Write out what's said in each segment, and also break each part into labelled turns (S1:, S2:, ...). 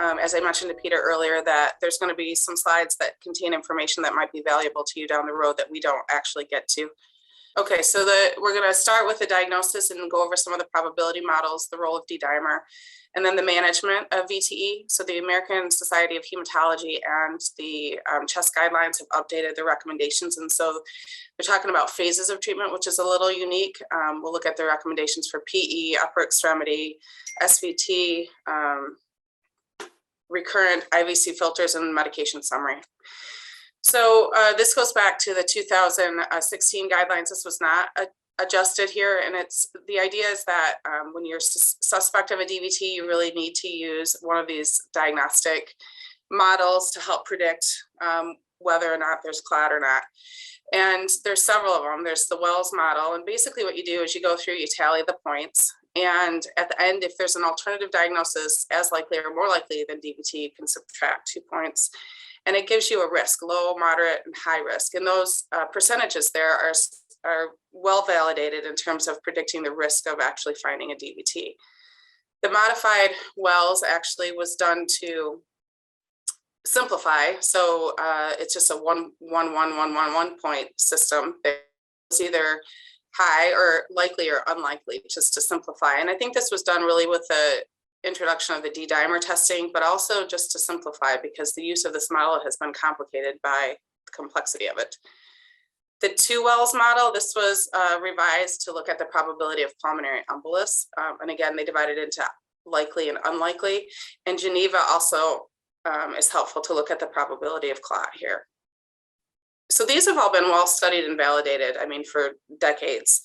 S1: as I mentioned to Peter earlier, that there's going to be some slides that contain information that might be valuable to you down the road that we don't actually get to. Okay, so we're going to start with the diagnosis and go over some of the probability models, the role of D-dimer, and then the management of VTE. So the American Society of Hematology and the CHEST guidelines have updated the recommendations. And so they're talking about phases of treatment, which is a little unique. We'll look at the recommendations for PE, upper extremity, SVT, recurrent IVC filters, and medication summary. So this goes back to the 2016 guidelines. This was not adjusted here, and the idea is that when you're suspect of a DVT, you really need to use one of these diagnostic models to help predict whether or not there's clot or not. And there's several of them. There's the Wells model, and basically what you do is you go through, you tally the points, and at the end, if there's an alternative diagnosis as likely or more likely than DVT, you can subtract 2 points. And it gives you a risk, low, moderate, and high risk. And those percentages there are well validated in terms of predicting the risk of actually finding a DVT. The modified Wells actually was done to simplify. So it's just a 1 point system. It's either high or likely or unlikely, just to simplify. And I think this was done really with the introduction of the D-dimer testing, but also just to simplify because the use of this model has been complicated by the complexity of it. The 2 Wells model, this was revised to look at the probability of pulmonary embolus. And again, they divided into likely and unlikely. And Geneva also is helpful to look at the probability of clot here. So these have all been well studied and validated, I mean, for decades.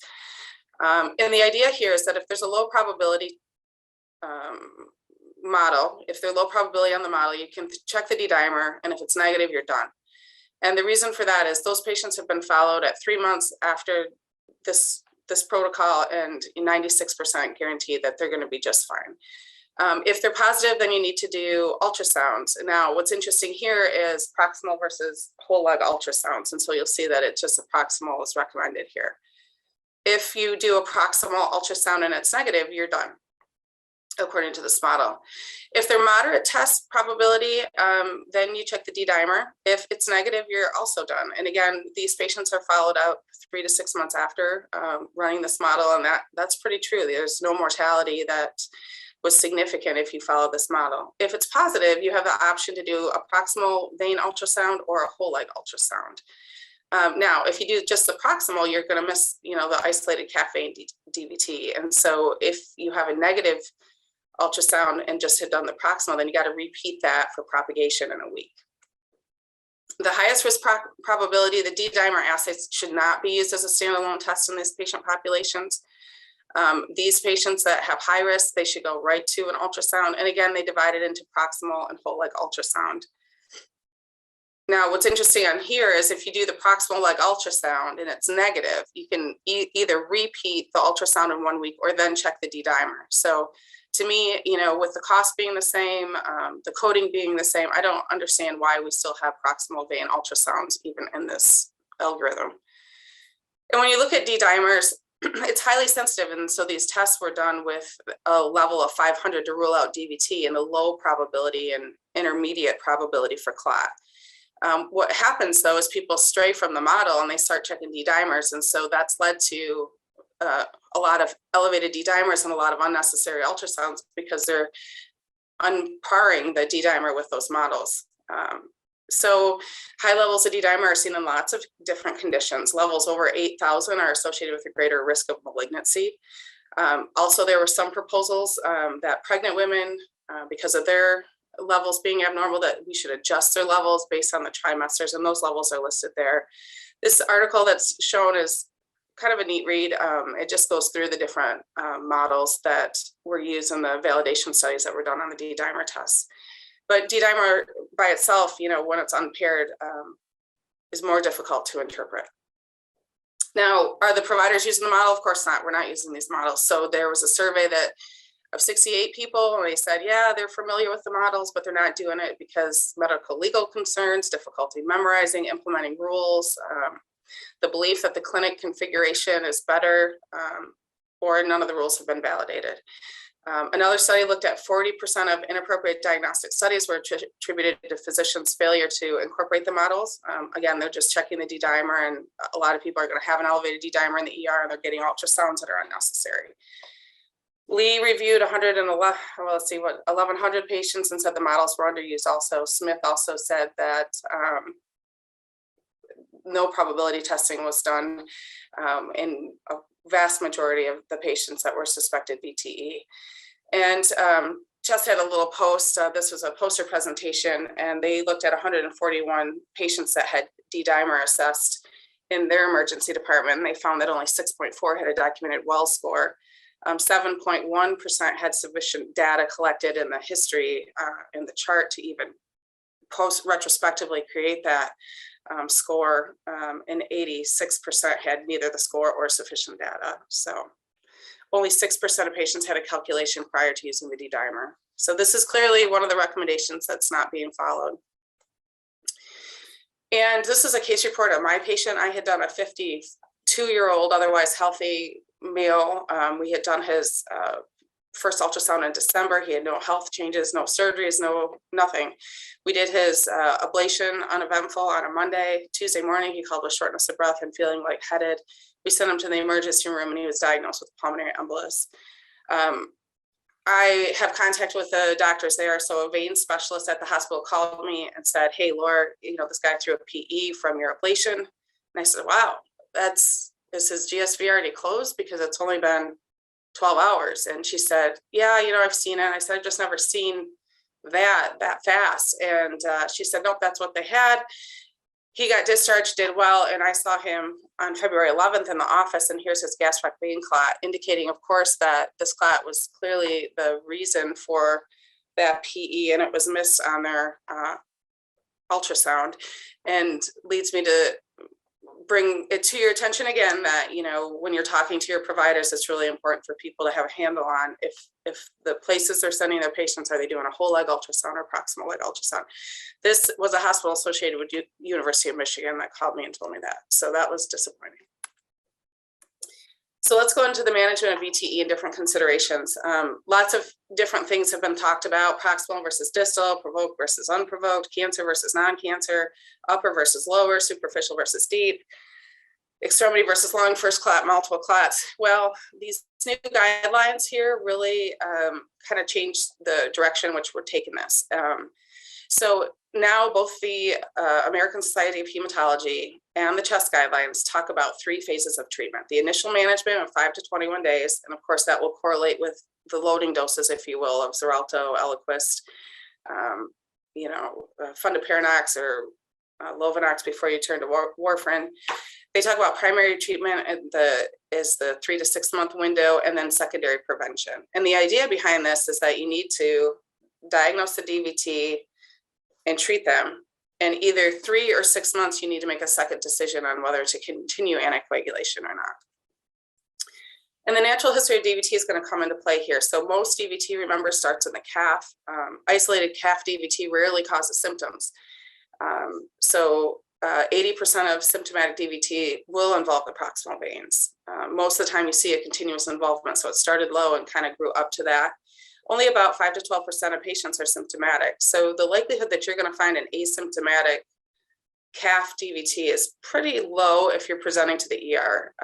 S1: And the idea here is that if there's a low probability model, if they're low probability on the model, you can check the D-dimer, and if it's negative, you're done. And the reason for that is those patients have been followed at 3 months after this protocol, and 96% guarantee that they're going to be just fine. If they're positive, then you need to do ultrasounds. Now, what's interesting here is proximal versus whole leg ultrasounds, and so you'll see that it's just a proximal is recommended here. If you do a proximal ultrasound and it's negative, you're done, according to this model. If they're moderate test probability, then you check the D-dimer. If it's negative, you're also done. And again, these patients are followed out 3 to 6 months after running this model, and that's pretty true. There's no mortality that was significant if you follow this model. If it's positive, you have the option to do a proximal vein ultrasound or a whole leg ultrasound. Now, if you do just the proximal, you're going to miss, the isolated calf vein DVT. And so if you have a negative ultrasound and just had done the proximal, then you got to repeat that for propagation in a week. The highest risk probability, the D-dimer assays should not be used as a standalone test in these patient populations. These patients that have high risk, they should go right to an ultrasound. And again, they divide it into proximal and whole leg ultrasound. Now, what's interesting on here is if you do the proximal leg ultrasound and it's negative, you can either repeat the ultrasound in 1 week or then check the D-dimer. So to me, with the cost being the same, the coding being the same, I don't understand why we still have proximal vein ultrasounds even in this algorithm. And when you look at D-dimers, it's highly sensitive, and so these tests were done with a level of 500 to rule out DVT and a low probability and intermediate probability for clot. What happens though is people stray from the model and they start checking D-dimers, and so that's led to a lot of elevated D-dimers and a lot of unnecessary ultrasounds because they're unparing the D-dimer with those models. So high levels of D-dimer are seen in lots of different conditions. Levels over 8,000 are associated with a greater risk of malignancy. Also, there were some proposals that pregnant women, because of their levels being abnormal, that we should adjust their levels based on the trimesters, and those levels are listed there. This article that's shown is kind of a neat read. It just goes through the different models that were used in the validation studies that were done on the D-dimer tests. But D-dimer by itself, when it's unpaired, is more difficult to interpret. Now, are the providers using the model? Of course not. We're not using these models. So there was a survey of 68 people, and they said, yeah, they're familiar with the models, but they're not doing it because medical legal concerns, difficulty memorizing, implementing rules, the belief that the clinic configuration is better, or none of the rules have been validated. Another study looked at 40% of inappropriate diagnostic studies were attributed to physicians' failure to incorporate the models. Again, they're just checking the D-dimer, and a lot of people are going to have an elevated D-dimer in the ER, and they're getting ultrasounds that are unnecessary. Lee reviewed 1,100 patients and said the models were underused also. Smith also said that no probability testing was done in a vast majority of the patients that were suspected VTE. And Chest had a little post, this was a poster presentation, and they looked at 141 patients that had D-dimer assessed in their emergency department, and they found that only 6.4 had a documented well score. 7.1% had sufficient data collected in the history in the chart to even post retrospectively create that score, and 86% had neither the score or sufficient data. So only 6% of patients had a calculation prior to using the D-dimer. So this is clearly one of the recommendations that's not being followed. And this is a case report of my patient. I had done a 52-year-old, otherwise healthy male. We had done his first ultrasound in December. He had no health changes, no surgeries, nothing. We did his ablation uneventful on a Monday. Tuesday morning, he called with shortness of breath and feeling lightheaded. We sent him to the emergency room, and he was diagnosed with pulmonary embolus. I have contact with the doctors there. So a vein specialist at the hospital called me and said, "Hey, Laura, this guy threw a PE from your ablation." And I said, "Wow, is his GSV already closed? Because it's only been 12 hours. And she said, "Yeah, I've seen it." And I said, "I've just never seen that fast." And she said, "Nope, that's what they had." He got discharged, did well, and I saw him on February 11th in the office, and here's his gastric vein clot, indicating, of course, that this clot was clearly the reason for that PE, and it was missed on their ultrasound, and leads me to bring it to your attention again that, when you're talking to your providers, it's really important for people to have a handle on if the places they're sending their patients, are they doing a whole leg ultrasound or proximal leg ultrasound? This was a hospital associated with University of Michigan that called me and told me that. So that was disappointing. So let's go into the management of VTE and different considerations. Lots of different things have been talked about: proximal versus distal, provoked versus unprovoked, cancer versus non-cancer, upper versus lower, superficial versus deep, extremity versus lung, first clot, multiple clots. Well, these new guidelines here really kind of changed the direction in which we're taking this. So now both the American Society of Hematology and the CHEST guidelines talk about 3 phases of treatment: the initial management of 5 to 21 days. And of course, that will correlate with the loading doses, if you will, of Xarelto, Eliquis, Fundaparinox or Lovenox before you turn to warfarin. They talk about primary treatment is the 3 to 6 month window, and then secondary prevention. And the idea behind this is that you need to diagnose the DVT and treat them. And either 3 or 6 months, you need to make a second decision on whether to continue anticoagulation or not. And the natural history of DVT is going to come into play here. So most DVT, remember, starts in the calf. Isolated calf DVT rarely causes symptoms. 80% of symptomatic DVT will involve the proximal veins. Most of the time you see a continuous involvement. So it started low and kind of grew up to that. Only about 5 to 12% of patients are symptomatic. So the likelihood that you're going to find an asymptomatic calf DVT is pretty low if you're presenting to the ER.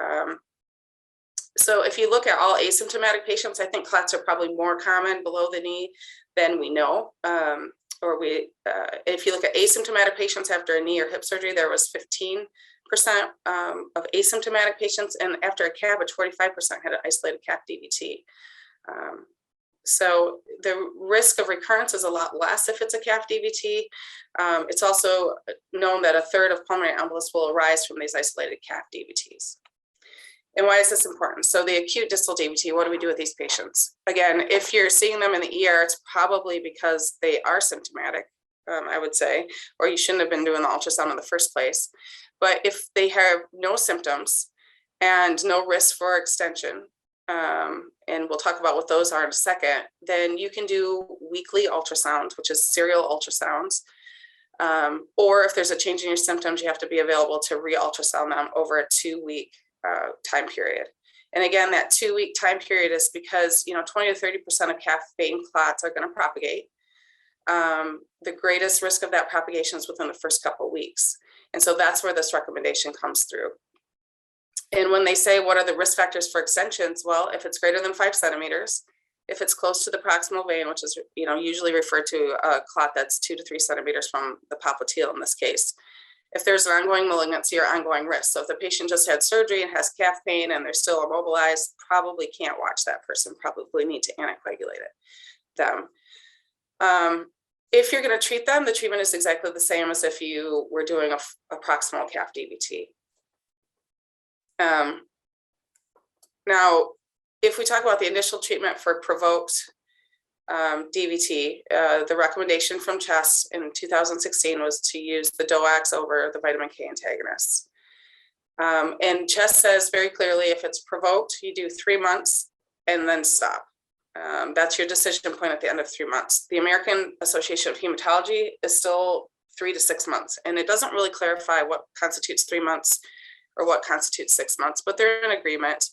S1: So if you look at all asymptomatic patients, I think clots are probably more common below the knee than we know. If you look at asymptomatic patients after a knee or hip surgery, there was 15% of asymptomatic patients, and after a CABG, 45% had an isolated calf DVT. So the risk of recurrence is a lot less if it's a calf DVT. It's also known that 1/3 of pulmonary embolus will arise from these isolated calf DVTs. And why is this important? So the acute distal DVT, what do we do with these patients? Again, if you're seeing them in the ER, it's probably because they are symptomatic, I would say, or you shouldn't have been doing the ultrasound in the first place. But if they have no symptoms and no risk for extension, and we'll talk about what those are in a second, then you can do weekly ultrasounds, which is serial ultrasounds. Or if there's a change in your symptoms, you have to be available to re-ultrasound them over a 2-week time period. And again, that 2-week time period is because, 20 to 30% of calf vein clots are going to propagate. The greatest risk of that propagation is within the first couple of weeks. And so that's where this recommendation comes through. And when they say, what are the risk factors for extensions? Well, if it's greater than 5 centimeters, if it's close to the proximal vein, which is, usually referred to a clot that's 2 to 3 centimeters from the popliteal in this case, if there's an ongoing malignancy or ongoing risk. So if the patient just had surgery and has calf pain and they're still immobilized, probably can't watch that person, probably need to anticoagulate them. If you're going to treat them, the treatment is exactly the same as if you were doing a proximal calf DVT. Now, if we talk about the initial treatment for provoked DVT, the recommendation from CHEST in 2016 was to use the DOACs over the vitamin K antagonists. And CHEST says very clearly, if it's provoked, you do 3 months and then stop. That's your decision point at the end of 3 months. The American Association of Hematology is still 3 to 6 months, and it doesn't really clarify what constitutes 3 months or what constitutes 6 months, but they're in agreement.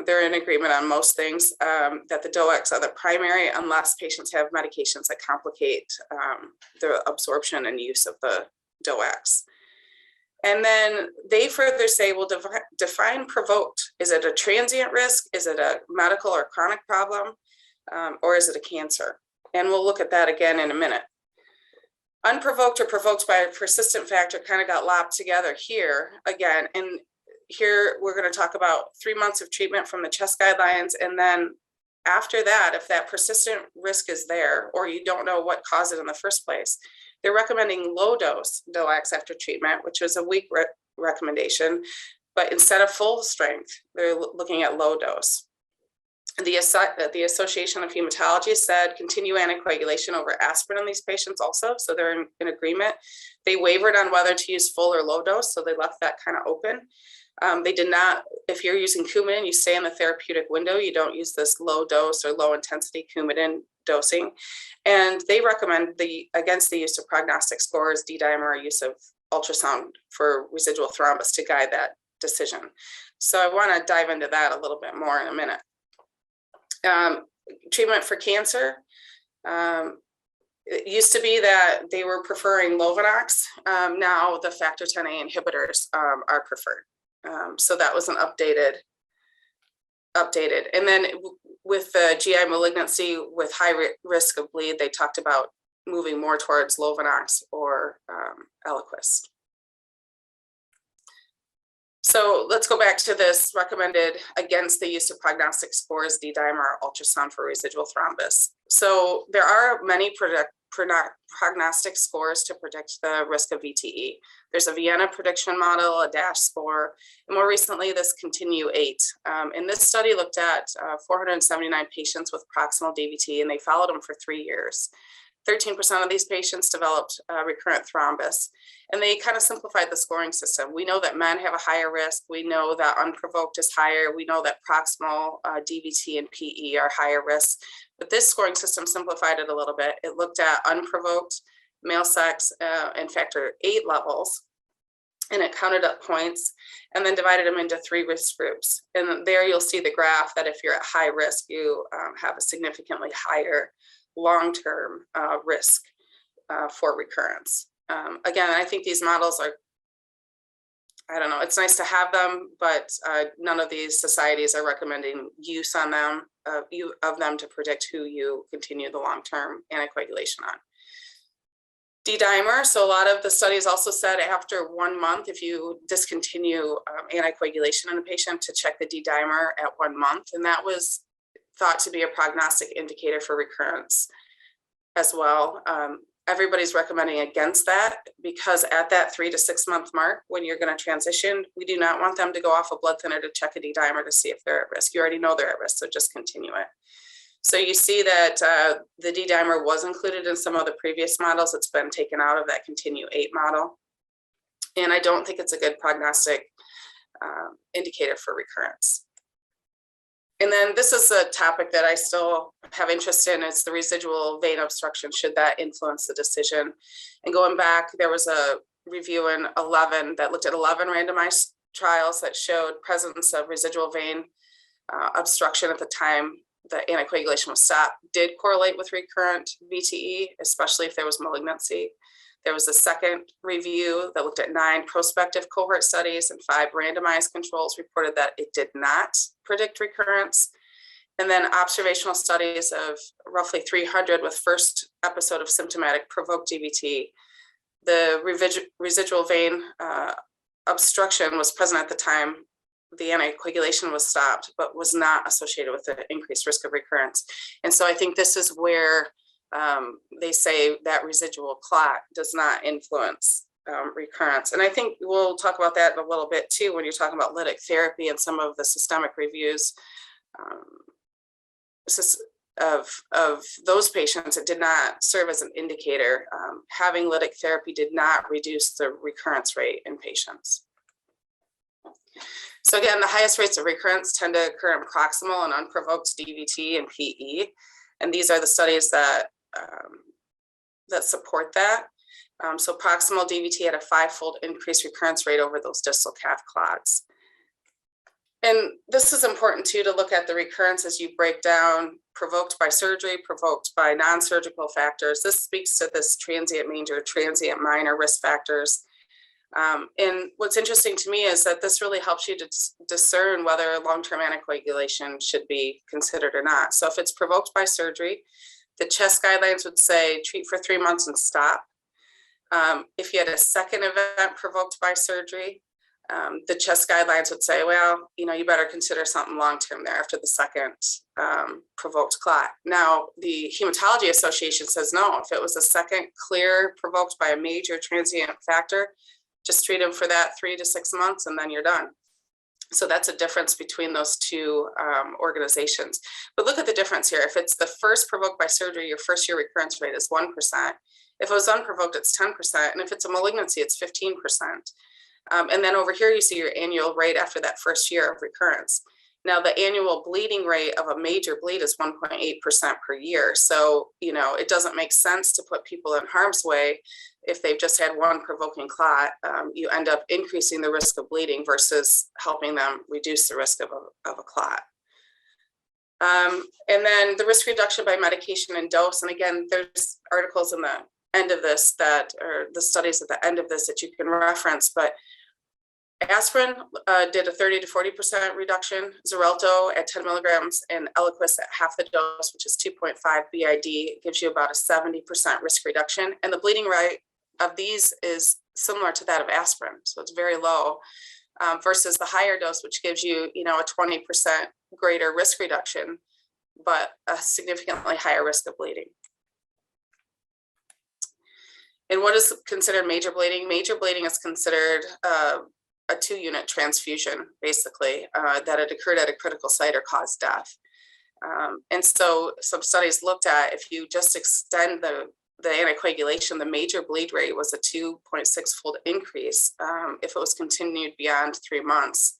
S1: They're in agreement on most things, that the DOACs are the primary unless patients have medications that complicate the absorption and use of the DOACs. And then they further say, well, define provoked. Is it a transient risk? Is it a medical or chronic problem? Or is it a cancer? And we'll look at that again in a minute. Unprovoked or provoked by a persistent factor kind of got lopped together here again. And here we're going to talk about 3 months of treatment from the CHEST guidelines. And then after that, if that persistent risk is there, or you don't know what caused it in the first place, they're recommending low dose DOACs after treatment, which is a week recommendation. But instead of full strength, they're looking at low dose. The Association of Hematology said continue anticoagulation over aspirin in these patients also. So they're in agreement. They wavered on whether to use full or low dose. So they left that kind of open. They did not, if you're using Coumadin, you stay in the therapeutic window. You don't use this low dose or low intensity Coumadin dosing. And they recommend against the use of prognostic scores, D-dimer, use of ultrasound for residual thrombus to guide that decision. So I want to dive into that a little bit more in a minute. Treatment for cancer. It used to be that they were preferring Lovenox. Now the factor Xa inhibitors are preferred. So that was an updated. And then with the GI malignancy with high risk of bleed, they talked about moving more towards Lovenox or Eliquis. So let's go back to this recommended against the use of prognostic scores, D-dimer, ultrasound for residual thrombus. So there are many prognostic scores to predict the risk of VTE. There's a Vienna prediction model, a DASH score, and more recently this Continue-8. And this study looked at 479 patients with proximal DVT, and they followed them for 3 years. 13% of these patients developed recurrent thrombus, and they kind of simplified the scoring system. We know that men have a higher risk. We know that unprovoked is higher. We know that proximal DVT and PE are higher risk, but this scoring system simplified it a little bit. It looked at unprovoked, male sex, and factor 8 levels, and it counted up points and then divided them into 3 risk groups. And there you'll see the graph that if you're at high risk, you have a significantly higher long-term risk for recurrence. Again, I think these models are, I don't know, it's nice to have them, but none of these societies are recommending use on them, of them to predict who you continue the long-term anticoagulation on. D-dimer, so a lot of the studies also said after 1 month, if you discontinue anticoagulation in a patient, to check the D-dimer at 1 month, and that was thought to be a prognostic indicator for recurrence as well. Everybody's recommending against that because at that 3 to 6 month mark, when you're going to transition, we do not want them to go off a blood thinner to check a D-dimer to see if they're at risk. You already know they're at risk, so just continue it. So you see that the D-dimer was included in some of the previous models. It's been taken out of that Continue-8 model. And I don't think it's a good prognostic indicator for recurrence. And then this is a topic that I still have interest in. It's the residual vein obstruction. Should that influence the decision? And going back, there was a review in 11 that looked at 11 randomized trials that showed presence of residual vein obstruction at the time the anticoagulation was stopped did correlate with recurrent VTE, especially if there was malignancy. There was a second review that looked at 9 prospective cohort studies and 5 randomized controls reported that it did not predict recurrence. And then observational studies of roughly 300 with first episode of symptomatic provoked DVT. The residual vein obstruction was present at the time the anticoagulation was stopped, but was not associated with the increased risk of recurrence. And so I think this is where they say that residual clot does not influence recurrence. And I think we'll talk about that in a little bit too, when you're talking about lytic therapy and some of the systemic reviews of those patients. It did not serve as an indicator. Having lytic therapy did not reduce the recurrence rate in patients. So again, the highest rates of recurrence tend to occur in proximal and unprovoked DVT and PE. And these are the studies that that support that. So proximal DVT had a 5-fold increased recurrence rate over those distal calf clots. And this is important too, to look at the recurrence as you break down provoked by surgery, provoked by non-surgical factors. This speaks to this transient major, transient minor risk factors. And what's interesting to me is that this really helps you to discern whether long-term anticoagulation should be considered or not. So if it's provoked by surgery, the CHEST guidelines would say treat for 3 months and stop. If you had a second event provoked by surgery, the CHEST guidelines would say, well, you know, you better consider something long-term there after the second provoked clot. Now, the Hematology Association says no. If it was a second clear provoked by a major transient factor, just treat them for that 3 to 6 months and then you're done. So that's a difference between those two organizations. But look at the difference here. If it's the first provoked by surgery, your first year recurrence rate is 1%. If it was unprovoked, it's 10%. And if it's a malignancy, it's 15%. And then over here, you see your annual rate after that first year of recurrence. Now, the annual bleeding rate of a major bleed is 1.8% per year. So, you know, it doesn't make sense to put people in harm's way if they've just had one provoking clot. You end up increasing the risk of bleeding versus helping them reduce the risk of a clot. And then the risk reduction by medication and dose. And again, there's articles in the end of this that, or the studies at the end of this that you can reference, but aspirin did a 30 to 40% reduction, Xarelto at 10 milligrams, and Eliquis at half the dose, which is 2.5 BID, gives you about a 70% risk reduction. And the bleeding rate of these is similar to that of aspirin, so it's very low, versus the higher dose, which gives you, you know, a 20% greater risk reduction, but a significantly higher risk of bleeding. And what is considered major bleeding? Major bleeding is considered a 2-unit transfusion, basically, that had occurred at a critical site or caused death. And so some studies looked at, if you just extend the anticoagulation, the major bleed rate was a 2.6-fold increase if it was continued beyond 3 months.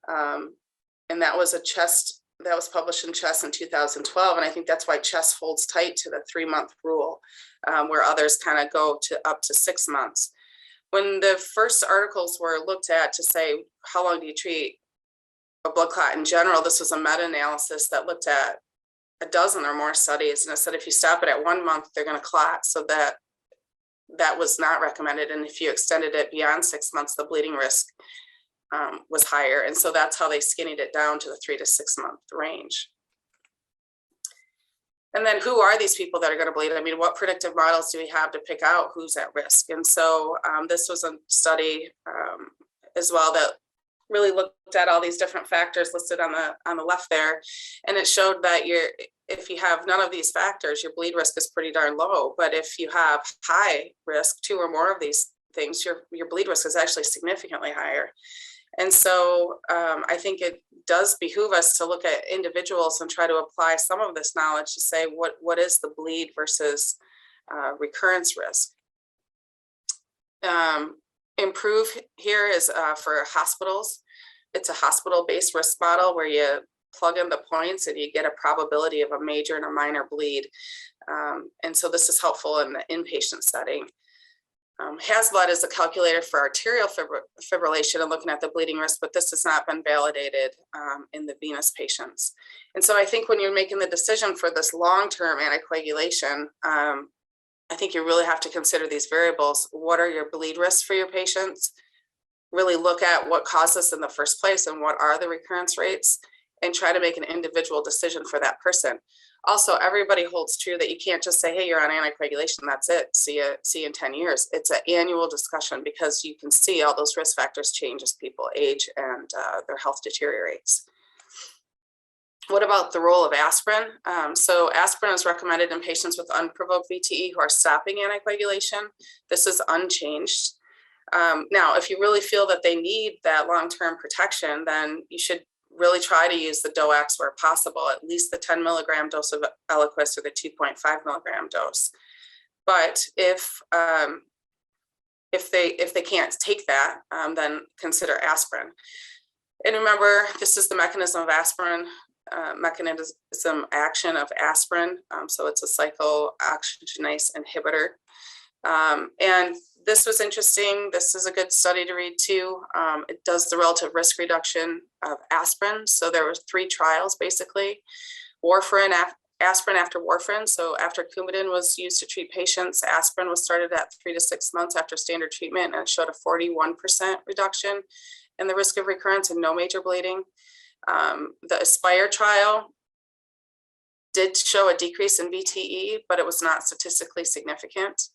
S1: And that was a CHEST, that was published in CHEST in 2012. And I think that's why CHEST holds tight to the 3-month rule, where others kind of go to up to 6 months. When the first articles were looked at to say, how long do you treat a blood clot in general, this was a meta-analysis that looked at a dozen or more studies. And it said, if you stop it at 1 month, they're going to clot. So that was not recommended. And if you extended it beyond 6 months, the bleeding risk was higher. And so that's how they skinnied it down to the 3 to 6 month range. And then who are these people that are going to bleed? I mean, what predictive models do we have to pick out who's at risk? And so this was a study as well that really looked at all these different factors listed on the left there. And it showed that if you have none of these factors, your bleed risk is pretty darn low. But if you have high risk, 2 or more of these things, your bleed risk is actually significantly higher. And so I think it does behoove us to look at individuals and try to apply some of this knowledge to say what is the bleed versus recurrence risk. Improve here is for hospitals. It's a hospital-based risk model where you plug in the points and you get a probability of a major and a minor bleed. And so this is helpful in the inpatient setting. HASBLOOD is a calculator for arterial fibrillation and looking at the bleeding risk, but this has not been validated in the venous patients. And so I think when you're making the decision for this long-term anticoagulation, I think you really have to consider these variables. What are your bleed risks for your patients? Really look at what caused this in the first place and what are the recurrence rates, and try to make an individual decision for that person. Also, everybody holds true that you can't just say, hey, you're on anticoagulation, that's it, see you in 10 years. It's an annual discussion because you can see all those risk factors change as people age and their health deteriorates. What about the role of aspirin? So aspirin is recommended in patients with unprovoked VTE who are stopping anticoagulation. This is unchanged. Now, if you really feel that they need that long-term protection, then you should really try to use the DOACs where possible, at least the 10 milligram dose of Eliquis or the 2.5 milligram dose. But if they can't take that, then consider aspirin. And remember, this is the mechanism of aspirin, mechanism action of aspirin. So it's a cyclooxygenase inhibitor. And this was interesting. This is a good study to read too. It does the relative risk reduction of aspirin. So there were 3 trials basically. Warfarin, aspirin after warfarin. So after Coumadin was used to treat patients, aspirin was started at 3 to 6 months after standard treatment, and it showed a 41% reduction in the risk of recurrence and no major bleeding. The Aspire trial did show a decrease in VTE, but it was not statistically significant.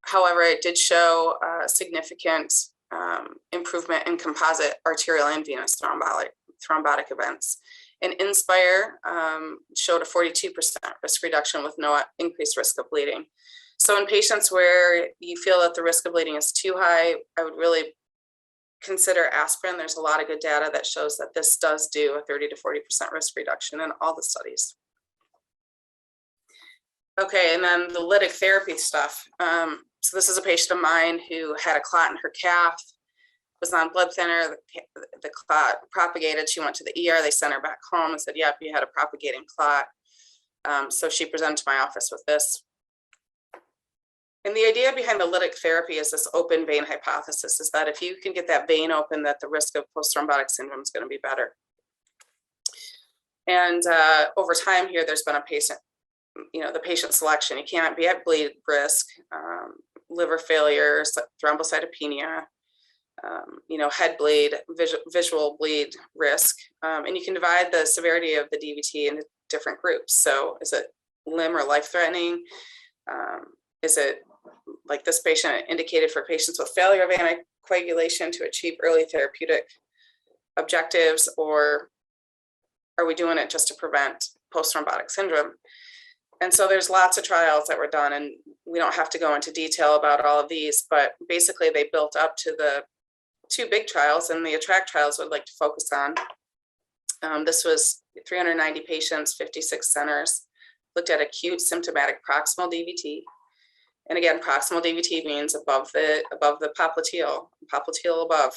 S1: However, it did show significant improvement in composite arterial and venous thrombotic events. And Inspire showed a 42% risk reduction with no increased risk of bleeding. So in patients where you feel that the risk of bleeding is too high, I would really consider aspirin. There's a lot of good data that shows that this does do a 30 to 40% risk reduction in all the studies. Okay, and then the lytic therapy stuff. So this is a patient of mine who had a clot in her calf, was on blood thinner, the clot propagated. She went to the ER, they sent her back home and said, yep, you had a propagating clot. So she presented to my office with this. And the idea behind the lytic therapy is this open vein hypothesis, is that if you can get that vein open, that the risk of post-thrombotic syndrome is going to be better. And over time here, there's been a patient, the patient selection. You can't be at bleed risk, liver failure, thrombocytopenia, head bleed, visual bleed risk. And you can divide the severity of the DVT into different groups. So is it limb or life-threatening? Is it like this patient indicated for patients with failure of anticoagulation to achieve early therapeutic objectives, or are we doing it just to prevent post-thrombotic syndrome? And so there's lots of trials that were done, and we don't have to go into detail about all of these, but basically they built up to the 2 big trials, and the ATTRACT trials would like to focus on. This was 390 patients, 56 centers, looked at acute symptomatic proximal DVT. And again, proximal DVT means above the popliteal above.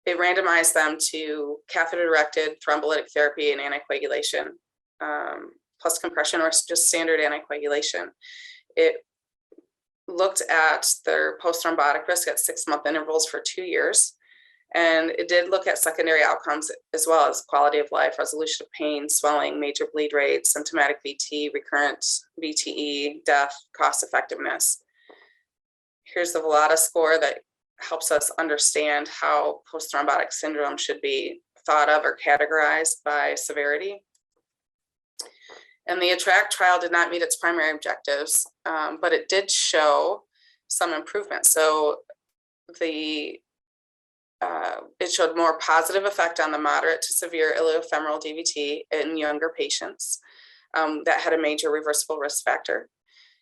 S1: It randomized them to catheter-directed thrombolytic therapy and anticoagulation, plus compression or just standard anticoagulation. It looked at their post-thrombotic risk at 6-month intervals for 2 years. And it did look at secondary outcomes as well as quality of life, resolution of pain, swelling, major bleed rate, symptomatic VT, recurrent VTE, death, cost effectiveness. Here's the Velada score that helps us understand how post-thrombotic syndrome should be thought of or categorized by severity. And the ATTRACT trial did not meet its primary objectives, but it did show some improvement. So it showed more positive effect on the moderate to severe iliofemoral DVT in younger patients that had a major reversible risk factor.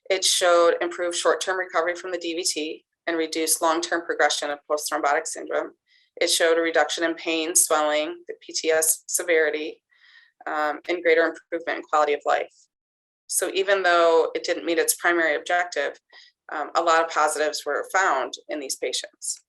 S1: It showed improved short-term recovery from the DVT and reduced long-term progression of post-thrombotic syndrome. It showed a reduction in pain, swelling, the PTS severity, and greater improvement in quality of life. So even though it didn't meet its primary objective, a lot of positives were found in these patients.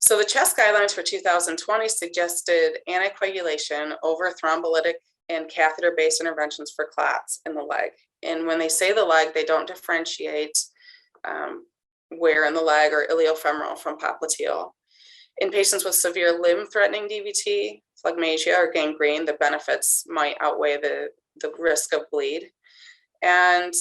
S1: So the CHEST guidelines for 2020 suggested anticoagulation over thrombolytic and catheter-based interventions for clots in the leg And when they say the leg, they don't differentiate where in the leg or iliofemoral from popliteal. In patients with severe limb-threatening DVT, phlegmasia, or gangrene, the benefits might outweigh the risk of bleed. And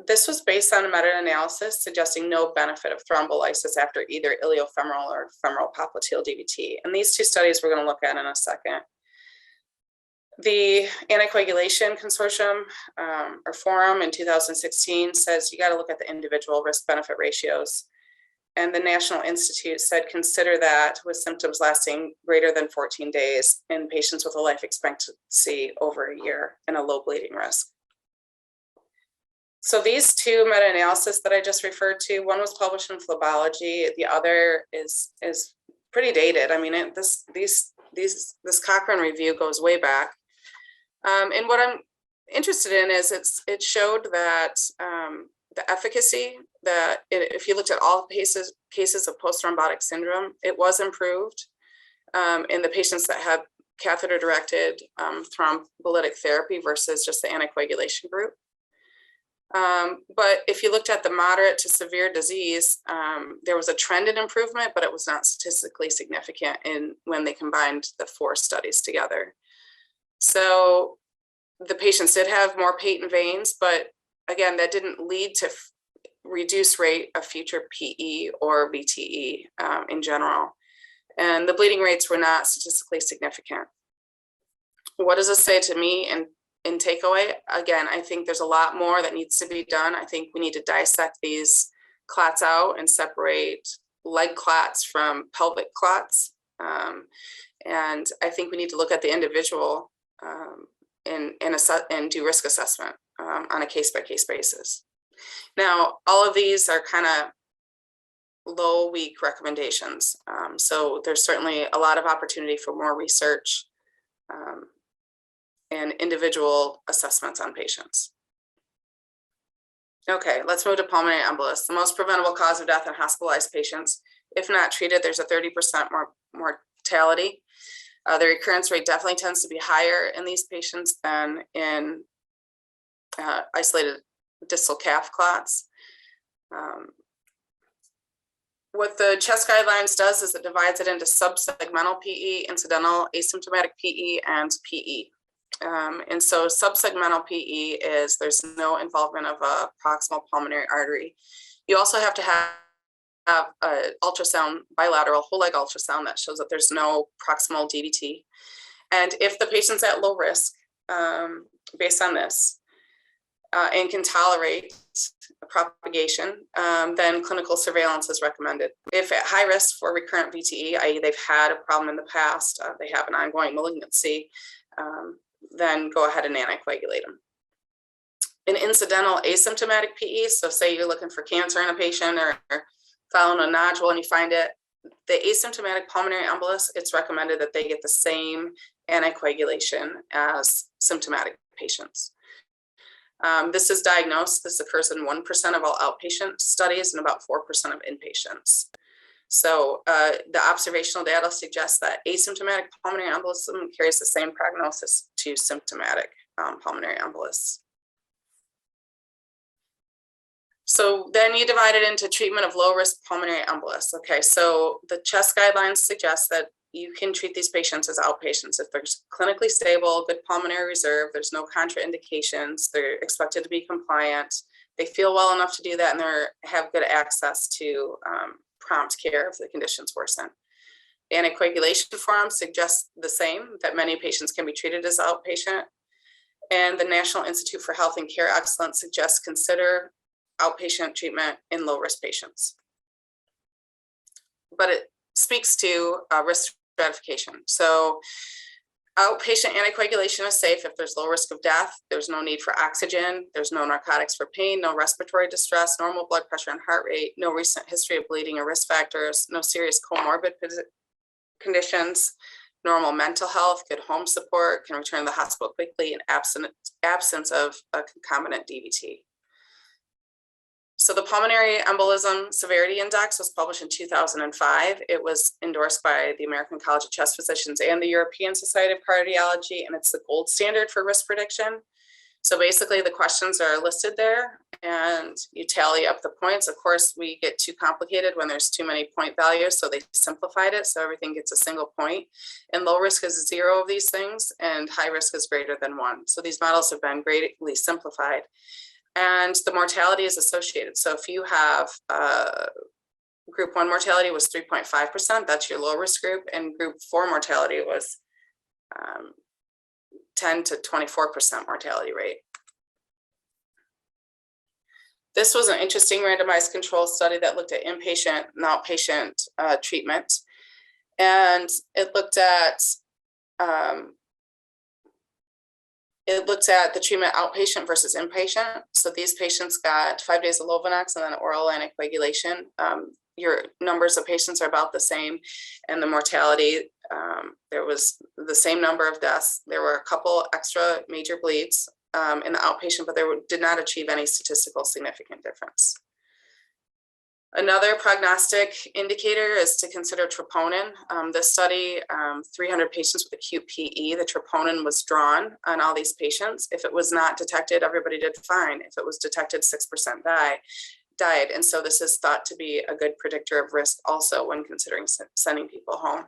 S1: this was based on a meta-analysis suggesting no benefit of thrombolysis after either iliofemoral or femoral popliteal DVT. And these two studies we're going to look at in a second. The Anticoagulation Consortium or Forum in 2016 says you got to look at the individual risk-benefit ratios. And the National Institute said consider that with symptoms lasting greater than 14 days in patients with a life expectancy over a year and a low bleeding risk. So these two meta-analysis that I just referred to, one was published in Phlebology, the other is pretty dated. I mean, this Cochrane review goes way back. And what I'm interested in is it showed that the efficacy, that if you looked at all cases of post-thrombotic syndrome, it was improved in the patients that had catheter-directed thrombolytic therapy versus just the anticoagulation group. But if you looked at the moderate to severe disease, there was a trend in improvement, but it was not statistically significant when they combined the 4 studies together. So the patients did have more patent veins, but again, that didn't lead to reduced rate of future PE or VTE in general. And the bleeding rates were not statistically significant. What does this say to me in takeaway? Again, I think there's a lot more that needs to be done. I think we need to dissect these clots out and separate leg clots from pelvic clots. And I think we need to look at the individual and do risk assessment on a case-by-case basis. Now, all of these are kind of low, weak recommendations. So there's certainly a lot of opportunity for more research and individual assessments on patients. Okay, let's move to pulmonary embolus, the most preventable cause of death in hospitalized patients. If not treated, there's a 30% mortality. The recurrence rate definitely tends to be higher in these patients than in isolated distal calf clots. What the CHEST guidelines does is it divides it into subsegmental PE, incidental, asymptomatic PE, and PE. And so subsegmental PE is there's no involvement of a proximal pulmonary artery. You also have to have an ultrasound, bilateral whole leg ultrasound that shows that there's no proximal DVT. And if the patient's at low risk, based on this, and can tolerate propagation, then clinical surveillance is recommended. If at high risk for recurrent VTE, i.e. they've had a problem in the past, they have an ongoing malignancy, then go ahead and anticoagulate them. An incidental asymptomatic PE, so say you're looking for cancer in a patient or following a nodule and you find it, the asymptomatic pulmonary embolus, it's recommended that they get the same anticoagulation as symptomatic patients. This is diagnosed, this occurs in 1% of all outpatient studies and about 4% of inpatients. So the observational data suggests that asymptomatic pulmonary embolism carries the same prognosis to symptomatic pulmonary embolus. So then you divide it into treatment of low-risk pulmonary embolus. Okay, so the CHEST guidelines suggest that you can treat these patients as outpatients. If they're clinically stable, good pulmonary reserve, there's no contraindications, they're expected to be compliant, they feel well enough to do that, and they have good access to prompt care if the conditions worsen. The anticoagulation forum suggests the same, that many patients can be treated as outpatient. And the National Institute for Health and Care Excellence suggests consider outpatient treatment in low-risk patients. But it speaks to risk stratification. So outpatient anticoagulation is safe if there's low risk of death, there's no need for oxygen, there's no narcotics for pain, no respiratory distress, normal blood pressure and heart rate, no recent history of bleeding or risk factors, no serious comorbid conditions, normal mental health, good home support, can return to the hospital quickly, and absence of a concomitant DVT. So the Pulmonary Embolism Severity Index was published in 2005. It was endorsed by the American College of Chest Physicians and the European Society of Cardiology, and it's the gold standard for risk prediction. So basically the questions are listed there and you tally up the points. Of course, we get too complicated when there's too many point values, so they simplified it so everything gets a single point. And low risk is 0 of these things and high risk is greater than 1. So these models have been greatly simplified. And the mortality is associated. So if you have group 1 mortality was 3.5%, that's your low risk group, and group 4 mortality was 10 to 24% mortality rate. This was an interesting randomized control study that looked at inpatient and outpatient treatment. And it looked at the treatment outpatient versus inpatient. So these patients got 5 days of Lovenox and then oral anticoagulation. Your numbers of patients are about the same, and the mortality, there was the same number of deaths. There were a couple extra major bleeds in the outpatient, but they did not achieve any statistical significant difference. Another prognostic indicator is to consider troponin. This study, 300 patients with acute PE, the troponin was drawn on all these patients. If it was not detected, everybody did fine. If it was detected, 6% died. And so this is thought to be a good predictor of risk also when considering sending people home.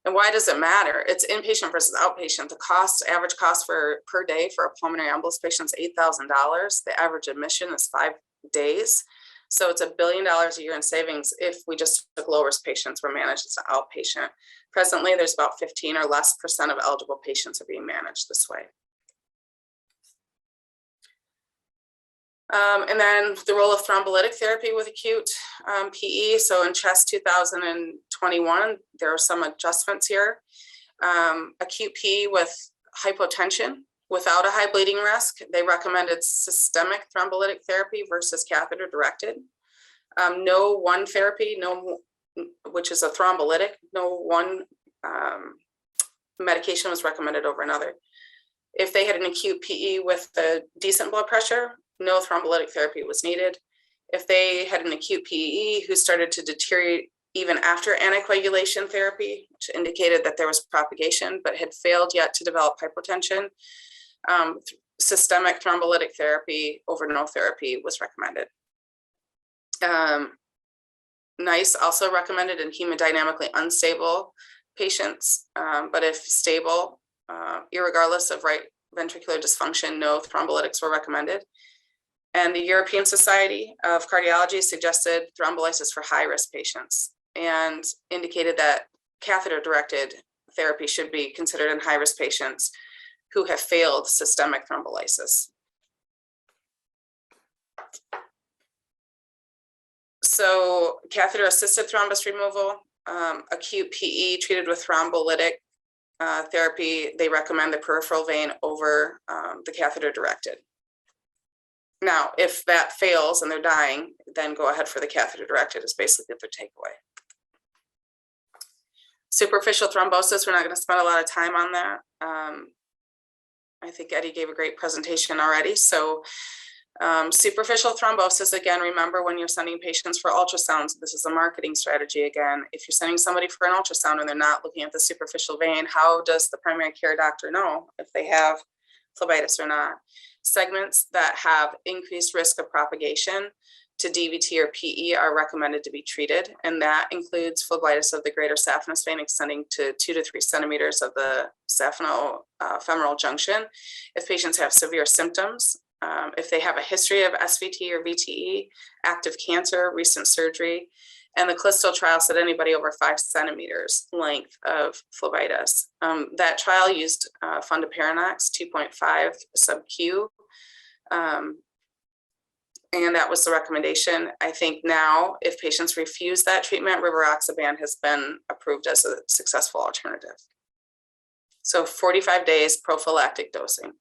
S1: And why does it matter? It's inpatient versus outpatient. The average cost per day for a pulmonary embolus patient is $8,000. The average admission is 5 days. So it's $1 billion a year in savings if we just took low risk patients were managed as an outpatient. Presently, there's about 15% or less of eligible patients are being managed this way. And then the role of thrombolytic therapy with acute PE. So in CHEST 2021, there are some adjustments here. Acute PE with hypotension without a high bleeding risk, they recommended systemic thrombolytic therapy versus catheter-directed. No one therapy, which is a thrombolytic, no one medication was recommended over another. If they had an acute PE with a decent blood pressure, no thrombolytic therapy was needed. If they had an acute PE who started to deteriorate even after anticoagulation therapy, which indicated that there was propagation, but had failed yet to develop hypotension, systemic thrombolytic therapy over no therapy was recommended. NICE also recommended in hemodynamically unstable patients, but if stable, irregardless of right ventricular dysfunction, no thrombolytics were recommended. And the European Society of Cardiology suggested thrombolysis for high-risk patients and indicated that catheter-directed therapy should be considered in high-risk patients who have failed systemic thrombolysis. So catheter-assisted thrombus removal, acute PE treated with thrombolytic therapy, they recommend the peripheral vein over the catheter-directed. Now, if that fails and they're dying, then go ahead for the catheter-directed is basically their takeaway. Superficial thrombosis, we're not going to spend a lot of time on that. I think Eddie gave a great presentation already. So superficial thrombosis, again, remember when you're sending patients for ultrasounds, this is a marketing strategy again. If you're sending somebody for an ultrasound and they're not looking at the superficial vein, how does the primary care doctor know if they have phlebitis or not? Segments that have increased risk of propagation to DVT or PE are recommended to be treated, and that includes phlebitis of the greater saphenous vein extending to 2 to 3 centimeters of the sapheno-femoral junction. If patients have severe symptoms, if they have a history of SVT or VTE, active cancer, recent surgery, and the Callisto trial said anybody over 5 centimeters length of phlebitis. That trial used fundaparinux 2.5 sub-Q, and that was the recommendation. I think now, if patients refuse that treatment, rivaroxaban has been approved as a successful alternative. So 45 days prophylactic dosing.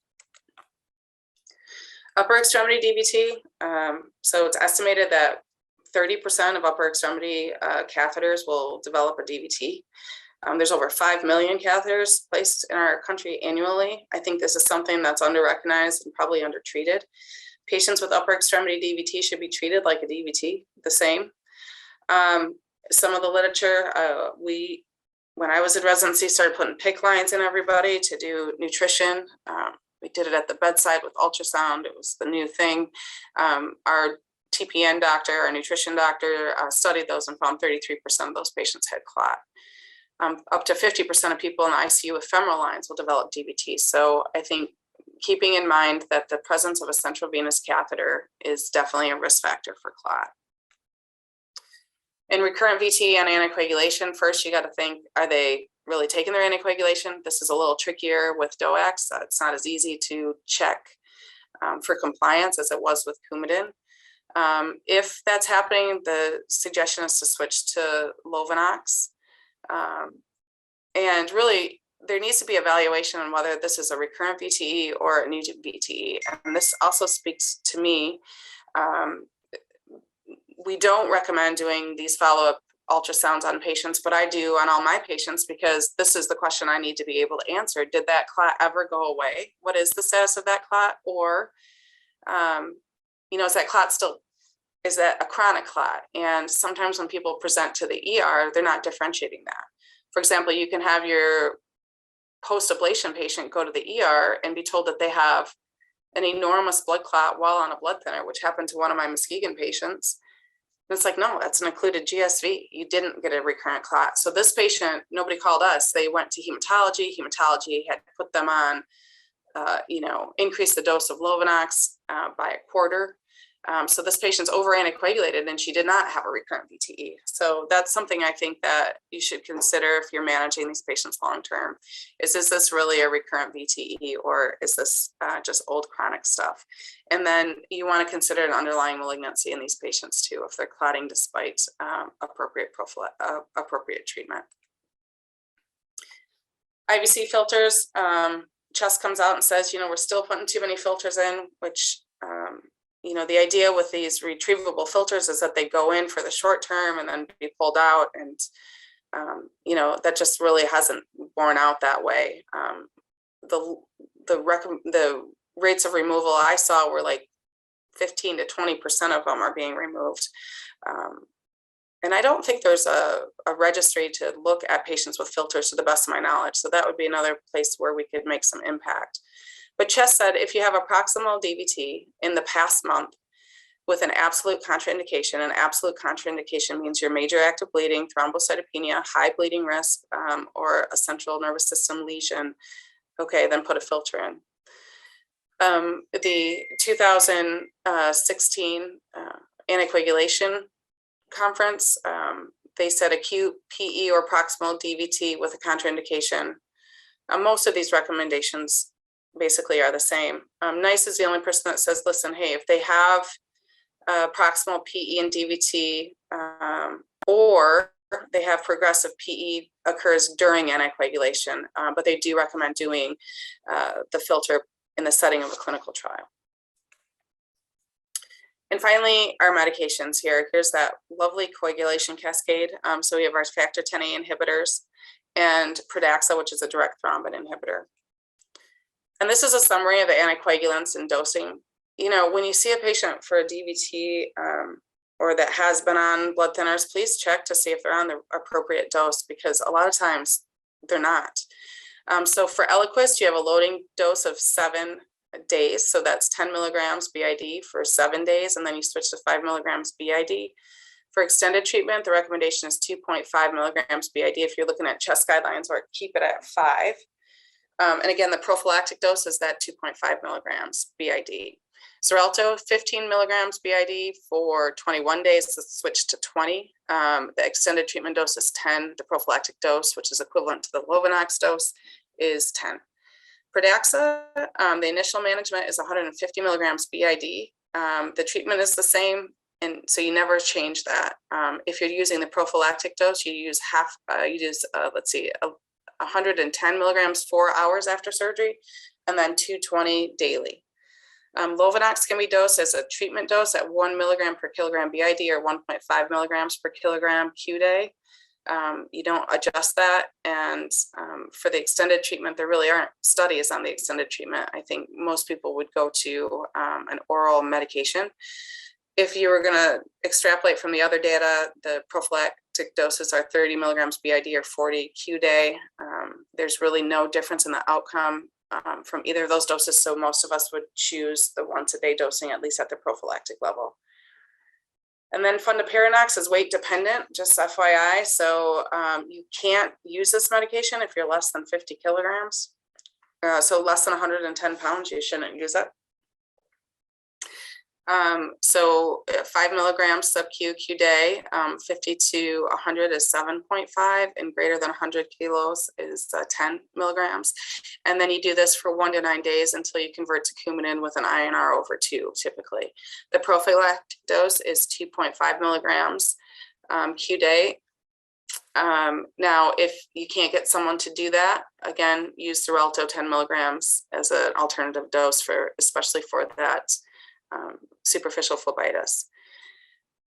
S1: Upper extremity DVT. So it's estimated that 30% of upper extremity catheters will develop a DVT. There's over 5 million catheters placed in our country annually. I think this is something that's under-recognized and probably under-treated. Patients with upper extremity DVT should be treated like a DVT, the same. Some of the literature, when I was in residency, started putting PICC lines in everybody to do nutrition. We did it at the bedside with ultrasound. It was the new thing. Our TPN doctor, our nutrition doctor, studied those and found 33% of those patients had clot. Up to 50% of people in the ICU with femoral lines will develop DVT. So I think keeping in mind that the presence of a central venous catheter is definitely a risk factor for clot. In recurrent VTE and anticoagulation, first you got to think, are they really taking their anticoagulation? This is a little trickier with DOACs. It's not as easy to check for compliance as it was with Coumadin. If that's happening, the suggestion is to switch to Lovenox. And really, there needs to be evaluation on whether this is a recurrent VTE or a new VTE. And this also speaks to me. We don't recommend doing these follow-up ultrasounds on patients, but I do on all my patients because this is the question I need to be able to answer. Did that clot ever go away? What is the status of that clot? Or, is that clot still, is that a chronic clot? And sometimes when people present to the ER, they're not differentiating that. For example, you can have your post-ablation patient go to the ER and be told that they have an enormous blood clot while on a blood thinner, which happened to one of my Muskegon patients. And it's like, no, that's an occluded GSV. You didn't get a recurrent clot. So this patient, nobody called us. They went to hematology. Hematology had put them on, increase the dose of Lovenox by a quarter. So this patient's over anticoagulated and she did not have a recurrent VTE. So that's something I think that you should consider if you're managing these patients long-term. Is this really a recurrent VTE or is this just old chronic stuff? And then you want to consider an underlying malignancy in these patients too, if they're clotting despite appropriate treatment. IVC filters, CHEST comes out and says, we're still putting too many filters in, which the idea with these retrievable filters is that they go in for the short term and then be pulled out. And, that just really hasn't borne out that way. The rates of removal I saw were like 15 to 20% of them are being removed. And I don't think there's a registry to look at patients with filters to the best of my knowledge. So that would be another place where we could make some impact. But CHEST said if you have a proximal DVT in the past month with an absolute contraindication, and absolute contraindication means your major active bleeding, thrombocytopenia, high bleeding risk, or a central nervous system lesion, okay, then put a filter in. The 2016 anticoagulation conference, they said acute PE or proximal DVT with a contraindication. Most of these recommendations basically are the same. NICE is the only person that says, listen, hey, if they have proximal PE and DVT or they have progressive PE occurs during anticoagulation, but they do recommend doing the filter in the setting of a clinical trial. And finally, our medications here. Here's that lovely coagulation cascade. So we have our factor Xa inhibitors and Pradaxa, which is a direct thrombin inhibitor. And this is a summary of the anticoagulants and dosing. When you see a patient for a DVT or that has been on blood thinners, please check to see if they're on the appropriate dose because a lot of times they're not. So for Eliquis, you have a loading dose of 7 days. So that's 10 milligrams BID for 7 days. And then you switch to 5 milligrams BID. For extended treatment, the recommendation is 2.5 milligrams BID if you're looking at CHEST guidelines, or keep it at 5. And again, the prophylactic dose is that 2.5 milligrams BID. Xarelto, 15 milligrams BID for 21 days, so switch to 20. The extended treatment dose is 10. The prophylactic dose, which is equivalent to the Lovenox dose, is 10. Pradaxa, the initial management is 150 milligrams BID. The treatment is the same, and so you never change that. If you're using the prophylactic dose, you use 110 milligrams 4 hours after surgery, and then 220 daily. Lovenox can be dosed as a treatment dose at 1 milligram per kilogram BID or 1.5 milligrams per kilogram Q-day. You don't adjust that. And for the extended treatment, there really aren't studies on the extended treatment. I think most people would go to an oral medication. If you were going to extrapolate from the other data, the prophylactic doses are 30 milligrams BID or 40 Q-day. There's really no difference in the outcome from either of those doses. So most of us would choose the once a day dosing, at least at the prophylactic level. And then Fundaparinox is weight dependent, just FYI. So you can't use this medication if you're less than 50 kilograms. So less than 110 pounds, you shouldn't use it. So 5 milligrams sub-Q day, 50 to 100 is 7.5, and greater than 100 kilos is 10 milligrams. And then you do this for 1 to 9 days until you convert to Coumadin with an INR over 2, typically. The prophylactic dose is 2.5 milligrams Q day. Now, if you can't get someone to do that, again, use Xarelto 10 milligrams as an alternative dose for, especially for that superficial phlebitis.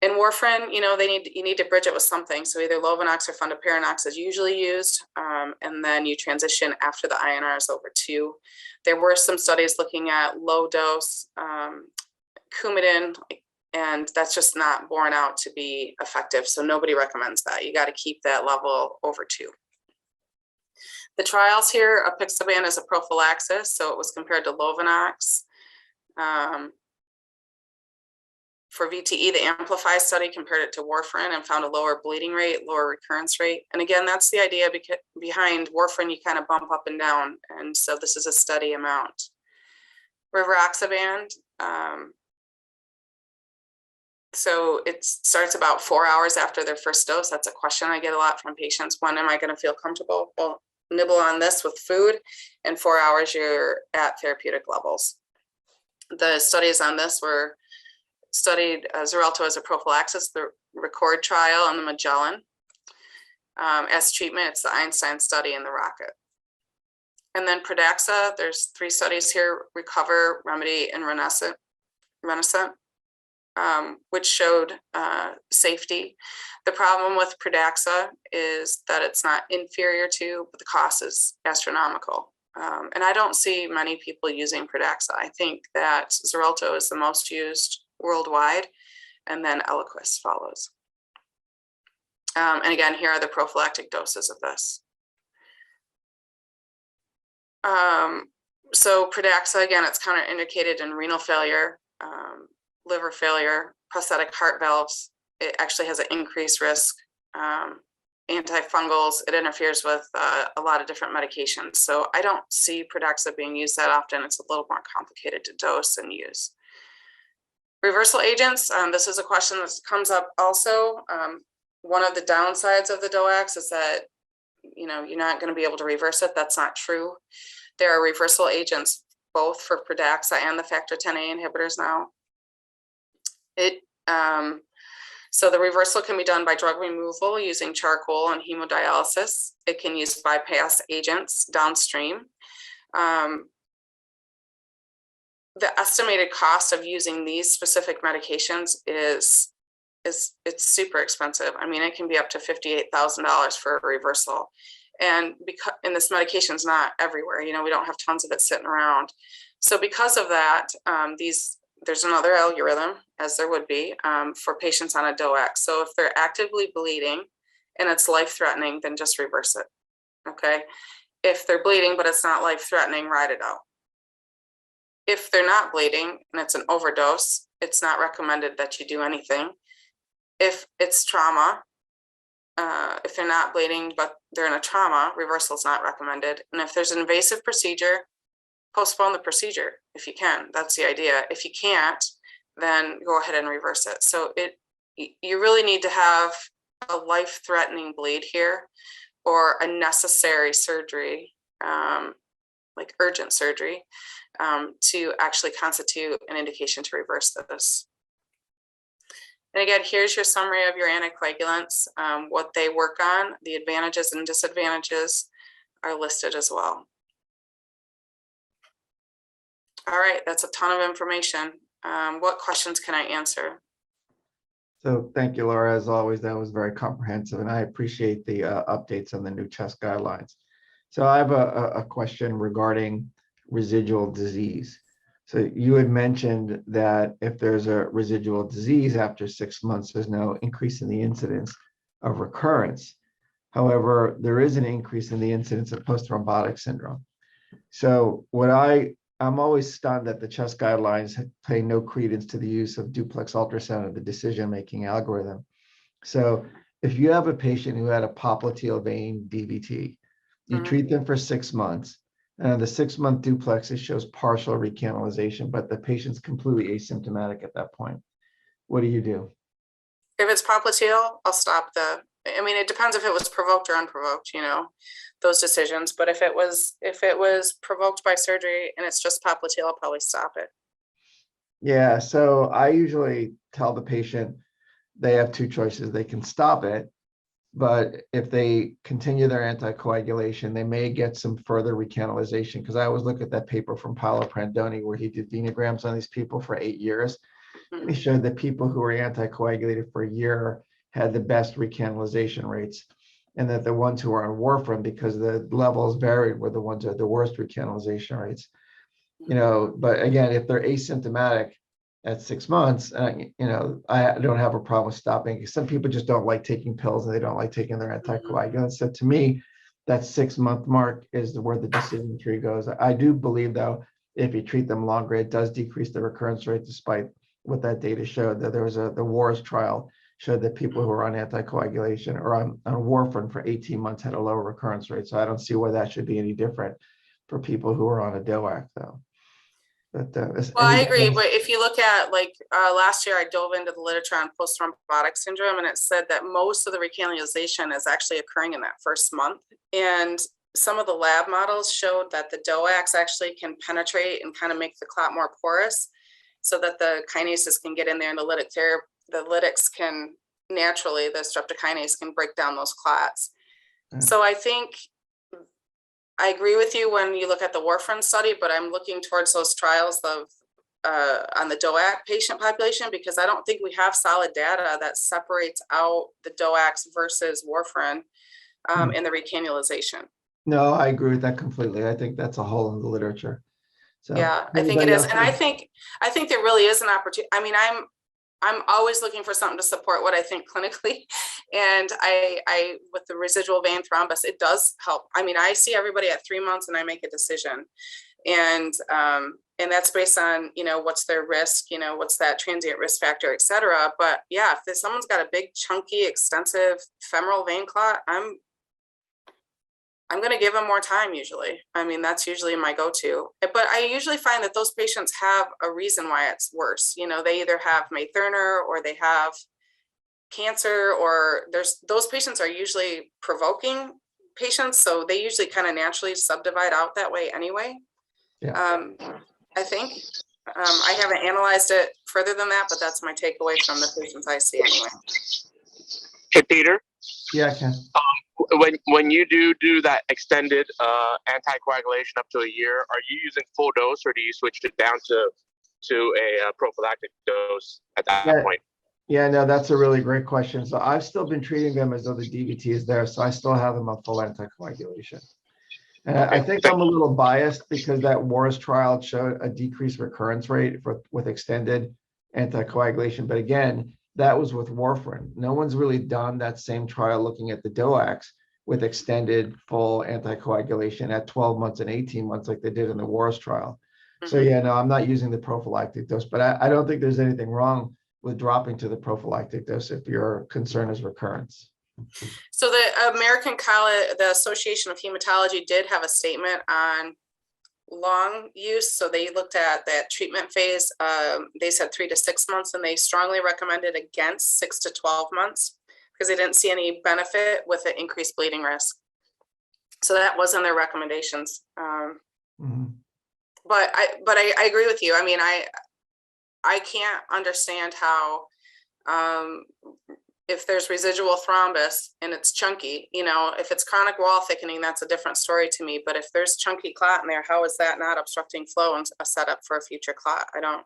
S1: In warfarin, you need to bridge it with something. So either Lovenox or Fundaparinox is usually used, and then you transition after the INR is over 2. There were some studies looking at low dose Coumadin, and that's just not borne out to be effective. So nobody recommends that. You got to keep that level over 2. The trials here, apixaban is a prophylaxis, so it was compared to Lovenox. For VTE, the Amplify study compared it to warfarin and found a lower bleeding rate, lower recurrence rate. And again, that's the idea behind warfarin. You kind of bump up and down. And so this is a steady amount. Rivaroxaban, so it starts about 4 hours after their first dose. That's a question I get a lot from patients. When am I going to feel comfortable? Well, nibble on this with food. In 4 hours, you're at therapeutic levels. The studies on this were studied Xarelto as a prophylaxis, the Record trial, and the Magellan. As treatment, it's the Einstein study and the Rocket. And then Pradaxa, there's 3 studies here, Recover, Remedy, and Renaissance, which showed safety. The problem with Pradaxa is that it's not inferior to, but the cost is astronomical. And I don't see many people using Pradaxa. I think that Xarelto is the most used worldwide, and then Eliquis follows. And again, here are the prophylactic doses of this. So Pradaxa, again, it's counterindicated in renal failure, liver failure, prosthetic heart valves. It actually has an increased risk. Antifungals, it interferes with a lot of different medications. So I don't see Pradaxa being used that often. It's a little more complicated to dose and use. Reversal agents, this is a question that comes up also. One of the downsides of the DOACs is that, you're not going to be able to reverse it. That's not true. There are reversal agents both for Pradaxa and the factor Xa inhibitors now. So the reversal can be done by drug removal using charcoal and hemodialysis. It can use bypass agents downstream. The estimated cost of using these specific medications is it's super expensive. I mean, it can be up to $58,000 for a reversal. And this medication is not everywhere. We don't have tons of it sitting around. So because of that, there's another algorithm, as there would be, for patients on a DOAC. So if they're actively bleeding and it's life-threatening, then just reverse it, okay? If they're bleeding but it's not life-threatening, ride it out. If they're not bleeding and it's an overdose, it's not recommended that you do anything. If it's trauma, if they're not bleeding but they're in a trauma, reversal is not recommended. And if there's an invasive procedure, postpone the procedure if you can. That's the idea. If you can't, then go ahead and reverse it. So you really need to have a life-threatening bleed here, or a necessary surgery, like urgent surgery, to actually constitute an indication to reverse this. And again, here's your summary of your anticoagulants. What they work on, the advantages and disadvantages are listed as well. All right, that's a ton of information. What questions can I answer?
S2: So thank you, Laura. As always, that was very comprehensive, and I appreciate the updates on the new CHEST guidelines. So I have a question regarding residual disease. So you had mentioned that if there's a residual disease after 6 months, there's no increase in the incidence of recurrence. However, there is an increase in the incidence of post-thrombotic syndrome. So I'm always stunned that the chest guidelines pay no credence to the use of duplex ultrasound of the decision-making algorithm. So if you have a patient who had a popliteal vein DVT, you treat them for 6 months, and the 6-month duplex, it shows partial recanalization, but the patient's completely asymptomatic at that point. What do you do?
S1: If it's popliteal, I'll stop I mean, it depends if it was provoked or unprovoked, those decisions. But if it was provoked by surgery and it's just popliteal, I'll probably stop it.
S2: Yeah, so I usually tell the patient they have two choices. They can stop it, but if they continue their anticoagulation, they may get some further recanalization. Because I always look at that paper from Paolo Prandoni where he did venograms on these people for 8 years. And he showed that people who were anticoagulated for a year had the best recanalization rates, and that the ones who were on warfarin, because the levels varied, were the ones that had the worst recanalization rates. But again, if they're asymptomatic at 6 months, I don't have a problem with stopping. Some people just don't like taking pills and they don't like taking their anticoagulants. So to me, that 6-month mark is where the decision tree goes. I do believe, though, if you treat them longer, it does decrease the recurrence rate, despite what that data showed. That there was the WARS trial showed that people who were on anticoagulation or on warfarin for 18 months had a lower recurrence rate. So I don't see why that should be any different for people who are on a DOAC, though. But
S1: well, I agree. But if you look at last year, I dove into the literature on post-thrombotic syndrome, and it said that most of the recanalization is actually occurring in that first month. And some of the lab models showed that the DOACs actually can penetrate and kind of make the clot more porous, so that the kinases can get in there, and the lytics can naturally, the streptokinase can break down those clots. So I think I agree with you when you look at the warfarin study, but I'm looking towards those trials of on the DOAC patient population, because I don't think we have solid data that separates out the DOACs versus warfarin in the recanalization.
S2: No, I agree with that completely. I think that's a hole in the literature. So
S1: yeah, I think it is. And I think there really is an opportunity. I mean, I'm always looking for something to support what I think clinically. And I with the residual vein thrombus, it does help. I mean, I see everybody at 3 months and I make a decision. And that's based on, what's their risk, what's that transient risk factor, et cetera. But yeah, if someone's got a big, chunky, extensive femoral vein clot, I'm going to give them more time usually. I mean, that's usually my go-to. But I usually find that those patients have a reason why it's worse. They either have May-Thurner or they have cancer, or those patients are usually provoking patients. So they usually kind of naturally subdivide out that way anyway. Yeah. I think. I haven't analyzed it further than that, but that's my takeaway from the patients I see anyway.
S3: Hey, Peter.
S2: Yeah, Ken.
S3: When you do that extended anticoagulation up to a year, are you using full dose, or do you switch it down to a prophylactic dose at that point?
S2: Yeah, no, that's a really great question. So I've still been treating them as though the DVT is there, so I still have them on full anticoagulation. And okay. I think I'm a little biased because that WARS trial showed a decreased recurrence rate with extended anticoagulation. But again, that was with warfarin. No one's really done that same trial looking at the DOACs with extended full anticoagulation at 12 months and 18 months like they did in the WARS trial. So yeah, no, I'm not using the prophylactic dose, but I don't think there's anything wrong with dropping to the prophylactic dose if your concern is recurrence.
S1: So the American College, the Association of Hematology did have a statement on long use. So they looked at that treatment phase. They said 3 to 6 months, and they strongly recommended against 6 to 12 months because they didn't see any benefit with an increased bleeding risk. So that was in their recommendations. But I agree with you. I mean, I can't understand how if there's residual thrombus and it's chunky, if it's chronic wall thickening, that's a different story to me. But if there's chunky clot in there, how is that not obstructing flow and a setup for a future clot? I don't.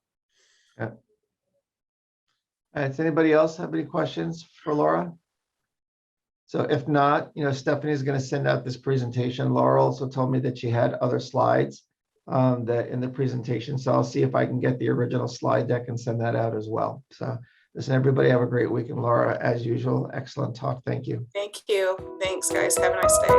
S2: Yeah. Does anybody else have any questions for Laura? So if not, Stephanie is going to send out this presentation. Laura also told me that she had other slides that in the presentation. So I'll see if I can get the original slide deck and send that out as well. So listen, everybody have a great week. And Laura, as usual, excellent talk. Thank you.
S1: Thank you. Thanks, guys. Have a nice day.